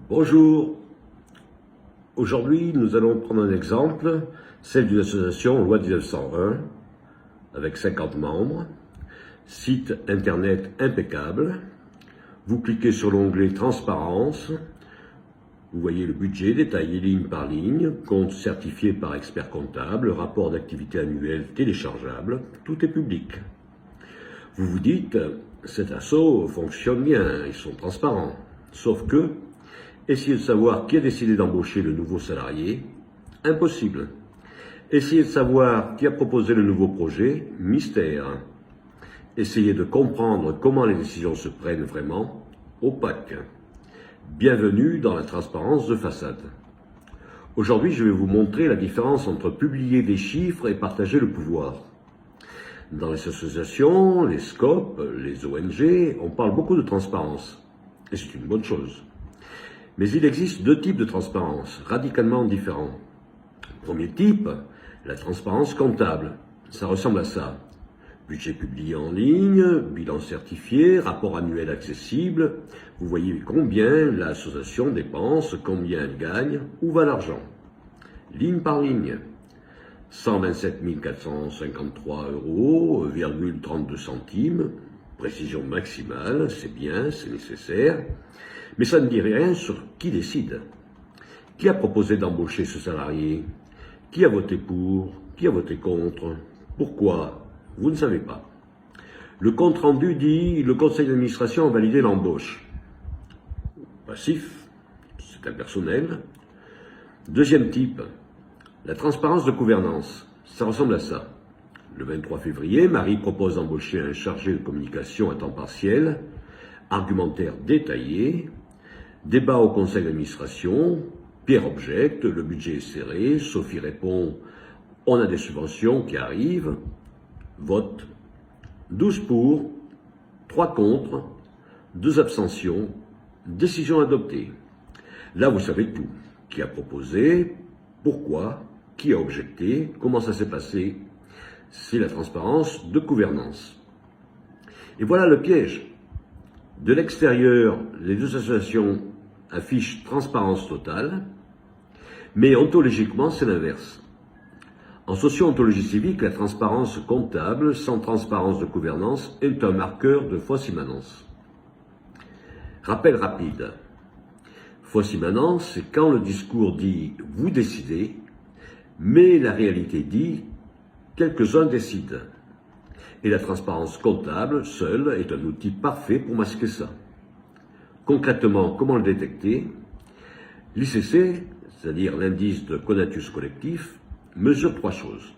Bonjour, aujourd'hui nous allons prendre un exemple, celle d'une association loi 1901 avec 50 membres, site internet impeccable. Vous cliquez sur l'onglet transparence, vous voyez le budget détaillé ligne par ligne, compte certifié par expert comptable, rapport d'activité annuel téléchargeable, tout est public. Vous vous dites, cet asso fonctionne bien, ils sont transparents, sauf que essayez de savoir qui a décidé d'embaucher le nouveau salarié, impossible. Essayez de savoir qui a proposé le nouveau projet, mystère. Essayez de comprendre comment les décisions se prennent vraiment, opaque. Bienvenue dans la transparence de façade. Aujourd'hui, je vais vous montrer la différence entre publier des chiffres et partager le pouvoir. Dans les associations, les SCOP, les ONG, on parle beaucoup de transparence, et c'est une bonne chose. Mais il existe deux types de transparence, radicalement différents. Premier type, la transparence comptable. Ça ressemble à ça. Budget publié en ligne, bilan certifié, rapport annuel accessible. Vous voyez combien l'association dépense, combien elle gagne, où va l'argent. Ligne par ligne. 127 453 €, 32 centimes. Précision maximale, c'est bien, c'est nécessaire. Mais ça ne dit rien sur qui décide. Qui a proposé d'embaucher ce salarié? Qui a voté pour? Qui a voté contre? Pourquoi? Vous ne savez pas. Le compte-rendu dit « Le conseil d'administration a validé l'embauche ». Passif, c'est impersonnel. Deuxième type, la transparence de gouvernance. Ça ressemble à ça. Le 23 février, Marie propose d'embaucher un chargé de communication à temps partiel, argumentaire détaillé, débat au conseil d'administration, Pierre objecte, le budget est serré, Sophie répond, on a des subventions qui arrivent, vote, 12 pour, 3 contre, 2 abstentions, décision adoptée. Là, vous savez tout. Qui a proposé, pourquoi, qui a objecté, comment ça s'est passé. C'est la transparence de gouvernance. Et voilà le piège. De l'extérieur, les deux associations affichent transparence totale, mais ontologiquement, c'est l'inverse. En socio-ontologie civique, la transparence comptable, sans transparence de gouvernance, est un marqueur de fausse immanence. Rappel rapide. Fausse immanence, c'est quand le discours dit « vous décidez », mais la réalité dit « quelques-uns décident ». Et la transparence comptable, seule, est un outil parfait pour masquer ça. Concrètement, comment le détecter? L'ICC, c'est-à-dire l'indice de conatus collectif, mesure 3 choses.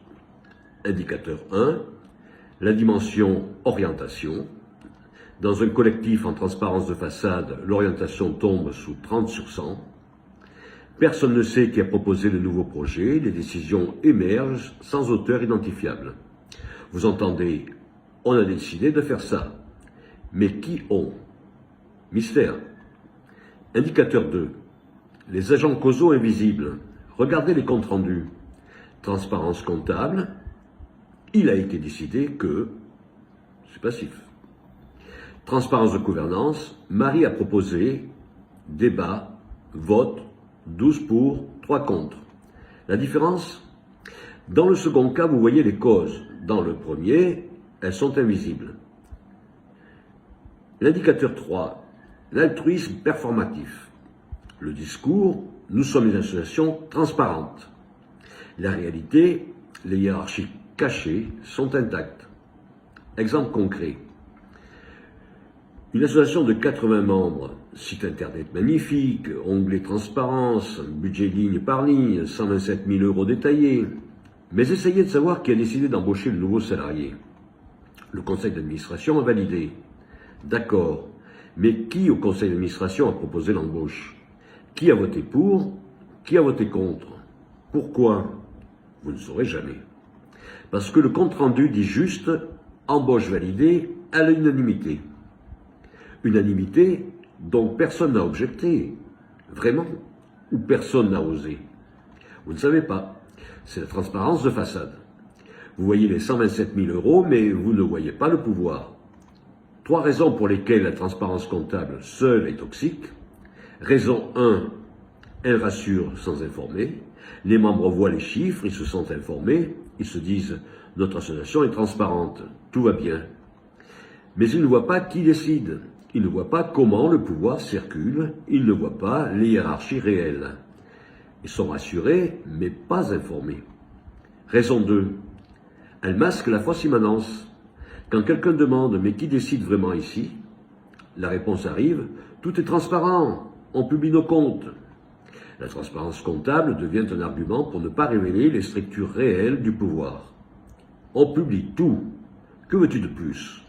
Indicateur 1, la dimension orientation. Dans un collectif en transparence de façade, l'orientation tombe sous 30 sur 100. Personne ne sait qui a proposé le nouveau projet, les décisions émergent sans auteur identifiable. Vous entendez, on a décidé de faire ça. Mais qui ont? Mystère. Indicateur 2. Les agents causaux invisibles. Regardez les comptes rendus. Transparence comptable. Il a été décidé que... C'est passif. Transparence de gouvernance. Marie a proposé. Débat. Vote. 12 pour, 3 contre. La différence? Dans le second cas, vous voyez les causes. Dans le premier, elles sont invisibles. L'indicateur 3, l'altruisme performatif. Le discours, nous sommes une association transparente. La réalité, les hiérarchies cachées sont intactes. Exemple concret. Une association de 80 membres, site internet magnifique, onglet transparence, budget ligne par ligne, 127 000 € détaillés. Mais essayez de savoir qui a décidé d'embaucher le nouveau salarié. Le conseil d'administration a validé. D'accord. Mais qui au conseil d'administration a proposé l'embauche? Qui a voté pour? Qui a voté contre? Pourquoi? Vous ne saurez jamais. Parce que le compte-rendu dit juste « embauche validée à l'unanimité ». Unanimité dont personne n'a objecté. Vraiment? Ou personne n'a osé? Vous ne savez pas. C'est la transparence de façade. Vous voyez les 127 000 €, mais vous ne voyez pas le pouvoir. 3 raisons pour lesquelles la transparence comptable seule est toxique. Raison 1, elle rassure sans informer. Les membres voient les chiffres, ils se sentent informés, ils se disent « notre association est transparente, tout va bien ». Mais ils ne voient pas qui décide, ils ne voient pas comment le pouvoir circule, ils ne voient pas les hiérarchies réelles. Ils sont rassurés, mais pas informés. Raison 2, elle masque la fausse immanence. Quand quelqu'un demande « mais qui décide vraiment ici ?» La réponse arrive « tout est transparent, on publie nos comptes ». La transparence comptable devient un argument pour ne pas révéler les structures réelles du pouvoir. On publie tout. Que veux-tu de plus?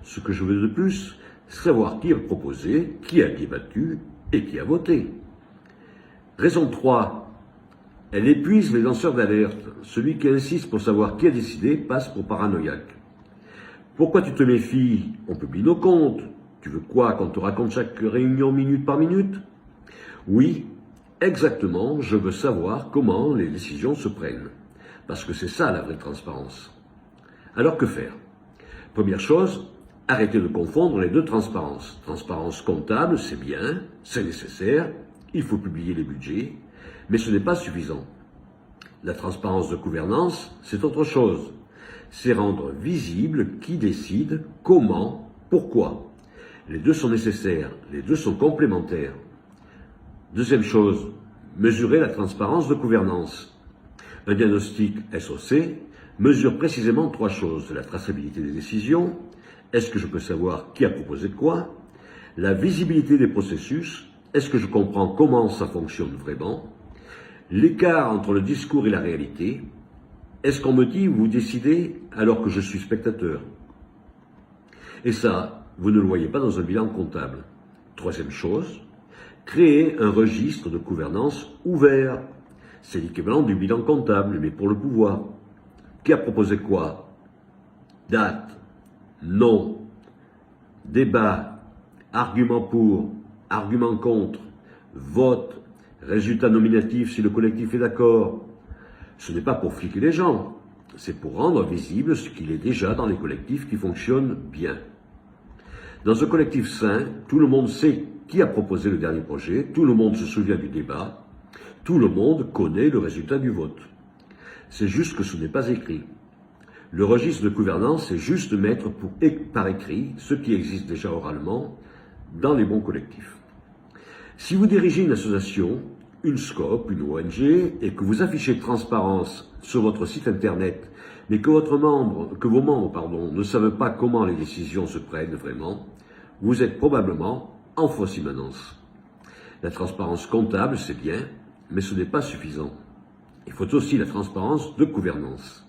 Ce que je veux de plus, c'est savoir qui a proposé, qui a débattu et qui a voté. Raison 3. Elle épuise les lanceurs d'alerte. Celui qui insiste pour savoir qui a décidé passe pour paranoïaque. Pourquoi tu te méfies? On publie nos comptes. Tu veux quoi, qu'on te raconte chaque réunion minute par minute? Oui, exactement, je veux savoir comment les décisions se prennent. Parce que c'est ça la vraie transparence. Alors que faire? Première chose, arrêtez de confondre les deux transparences. Transparence comptable, c'est bien, c'est nécessaire, il faut publier les budgets, mais ce n'est pas suffisant. La transparence de gouvernance, c'est autre chose. C'est rendre visible qui décide, comment, pourquoi. Les deux sont nécessaires, les deux sont complémentaires. Deuxième chose, mesurer la transparence de gouvernance. Un diagnostic SOC mesure précisément trois choses. La traçabilité des décisions, est-ce que je peux savoir qui a proposé quoi? La visibilité des processus, est-ce que je comprends comment ça fonctionne vraiment? L'écart entre le discours et la réalité, est-ce qu'on me dit vous décidez alors que je suis spectateur? Et ça, vous ne le voyez pas dans un bilan comptable. Troisième chose, créer un registre de gouvernance ouvert. C'est l'équivalent du bilan comptable, mais pour le pouvoir. Qui a proposé quoi? Date, nom, débat, argument pour, argument contre, vote, résultat nominatif si le collectif est d'accord. Ce n'est pas pour fliquer les gens, c'est pour rendre visible ce qu'il est déjà dans les collectifs qui fonctionnent bien. Dans un collectif sain, tout le monde sait qui a proposé le dernier projet, tout le monde se souvient du débat, tout le monde connaît le résultat du vote. C'est juste que ce n'est pas écrit. Le registre de gouvernance, c'est juste mettre par écrit ce qui existe déjà oralement dans les bons collectifs. Si vous dirigez une association, une SCOP, une ONG, et que vous affichez transparence sur votre site internet, mais que vos membres ne savent pas comment les décisions se prennent vraiment, vous êtes probablement en fausse immanence. La transparence comptable, c'est bien, mais ce n'est pas suffisant. Il faut aussi la transparence de gouvernance.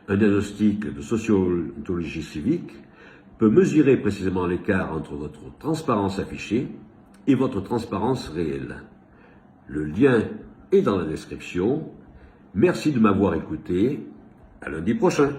Un diagnostic de sociologie civique peut mesurer précisément l'écart entre votre transparence affichée et votre transparence réelle. Le lien est dans la description. Merci de m'avoir écouté. À lundi prochain.